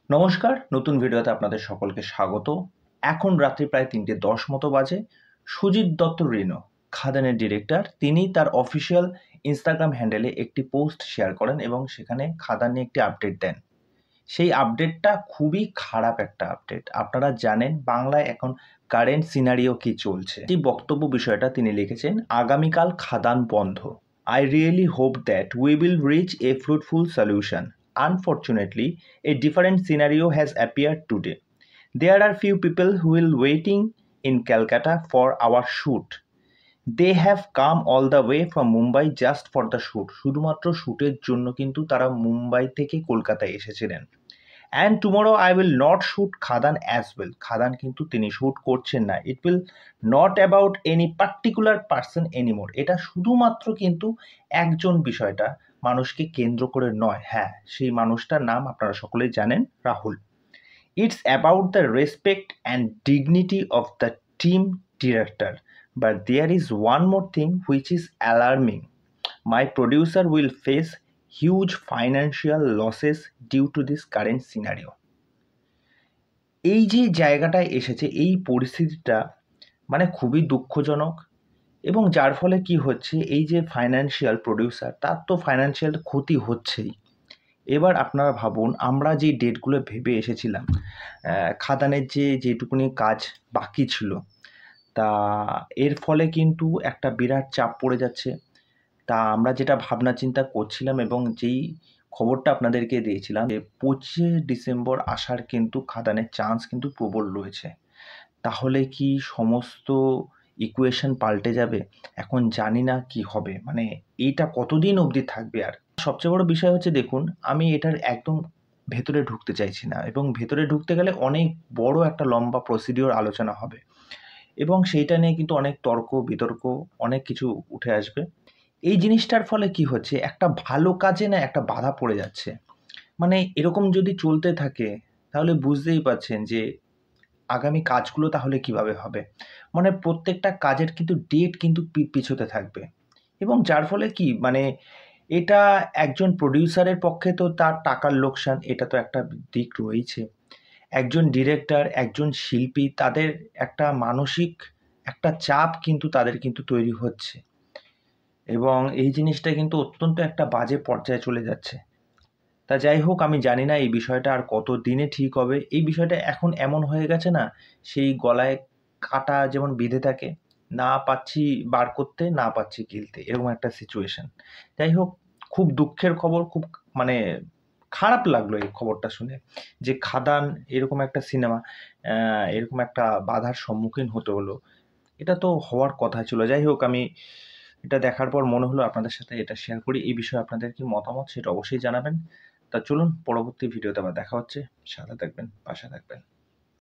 নমস্কার, নতুন ভিডিওতে আপনাদের সকলকে স্বাগত। এখন রাত্রি প্রায় ৩:১০ মতো বাজে। সুজিত দত্ত রিনো, খাদানের ডিরেক্টর, তিনি তার অফিসিয়াল ইনস্টাগ্রাম হ্যান্ডেলে একটি পোস্ট শেয়ার করেন এবং সেখানে খাদান নিয়ে একটি আপডেট দেন। সেই আপডেটটা খুবই খারাপ একটা আপডেট। আপনারা জানেন বাংলায় এখন কারেন্ট সিনারিও কি চলছে। এই বক্তব্য বিষয়টা তিনি লিখেছেন, আগামীকাল খাদান বন্ধ। I really hope that we will reach a fruitful solution. Unfortunately, a different scenario has appeared today. There are few people who will waiting in Calcutta for our shoot. They have come all the way from Mumbai just for the shoot. শুধুমাত্র শুটের জন্য কিন্তু তারা মুম্বাই থেকে কলকাতায় এসেছিলেন। And tomorrow I will not shoot Khadaan as well. Khadaan কিন্তু তিনি shoot করছেন না। It will not about any particular person anymore. এটা শুধুমাত্র কিন্তু একজন বিষয়টা মানুষকে কেন্দ্র করে নয়। হ্যাঁ, সেই মানুষটার নাম আপনারা সকলেই জানেন, Rahul. It's about the respect and dignity of the team director. But there is one more thing which is alarming. My producer will face huge financial losses due to this current scenario. এই যে জায়গাটায় এসেছে, এই পরিস্থিতিটা মানে খুবই দুঃখজনক এবং যার ফলে কি হচ্ছে, এই যে ফাইন্যান্সিয়াল প্রডিউসার, তার তো ফাইন্যান্সিয়াল ক্ষতি হচ্ছেই। এবার আপনারা ভাবুন, আমরা যে ডেটগুলো ভেবে এসেছিলাম, খাদানের যেটুকুনি কাজ বাকি ছিল, তা এর ফলে কিন্তু একটা বিরাট চাপ পড়ে যাচ্ছে। তা আমরা যেটা ভাবনা চিন্তা করছিলাম এবং যেই খবরটা আপনাদেরকে দিয়েছিলাম যে 25 ডিসেম্বর আসার কিন্তু খাদানের চান্স কিন্তু প্রবল রয়েছে। তাহলে কি সমস্ত ইকুয়েশন পাল্টে যাবে? এখন জানি না কি হবে, মানে এইটা কতদিন অবধি থাকবে। আর সবচেয়ে বড় বিষয় হচ্ছে, দেখুন, আমি এটার একদম ভেতরে ঢুকতে চাইছি না এবং ভেতরে ঢুকতে গেলে অনেক বড় একটা লম্বা প্রসিডিওর আলোচনা হবে এবং সেইটা নিয়ে কিন্তু অনেক তর্ক বিতর্ক অনেক কিছু উঠে আসবে। এই জিনিসটার ফলে কি হচ্ছে, একটা ভালো কাজে না একটা বাধা পড়ে যাচ্ছে। মানে এরকম যদি চলতে থাকে তাহলে বুঝতেই পারছেন যে আগামী কাজগুলো তাহলে কিভাবে হবে। মানে প্রত্যেকটা কাজের কিন্তু ডেট কিন্তু পিছোতে থাকবে এবং যার ফলে কি মানে এটা একজন প্রডিউসারের পক্ষে তো তার টাকার লোকসান, এটা তো একটা দিক রয়েছে। একজন ডিরেক্টর, একজন শিল্পী, তাদের একটা মানসিক একটা চাপ কিন্তু তাদের কিন্তু তৈরি হচ্ছে এবং এই জিনিসটা কিন্তু অত্যন্ত একটা বাজে পর্যায়ে চলে যাচ্ছে। তা যাই হোক, আমি জানি না এই বিষয়টা আর কত দিনে ঠিক হবে। এই বিষয়টা এখন এমন হয়ে গেছে না, সেই গলায় কাঁটা যেমন বিঁধে থাকে, না পাচ্ছি বার করতে, না পাচ্ছি গিলতে, এরকম একটা সিচুয়েশন। যাই হোক, খুব দুঃখের খবর, খুব মানে খারাপ লাগলো এই খবরটা শুনে যে খাদান এরকম একটা সিনেমা এরকম একটা বাধার সম্মুখীন হতে হলো। এটা তো হওয়ার কথা ছিল। যাই হোক, আমি এটা দেখার পর মনে হলো আপনাদের সাথে এটা শেয়ার করি। এই বিষয়ে আপনাদের কি মতামত সেটা অবশ্যই জানাবেন। তা চলুন, পরবর্তী ভিডিওতে আবার দেখা হচ্ছে। সাথে থাকবেন, পাশে থাকবেন।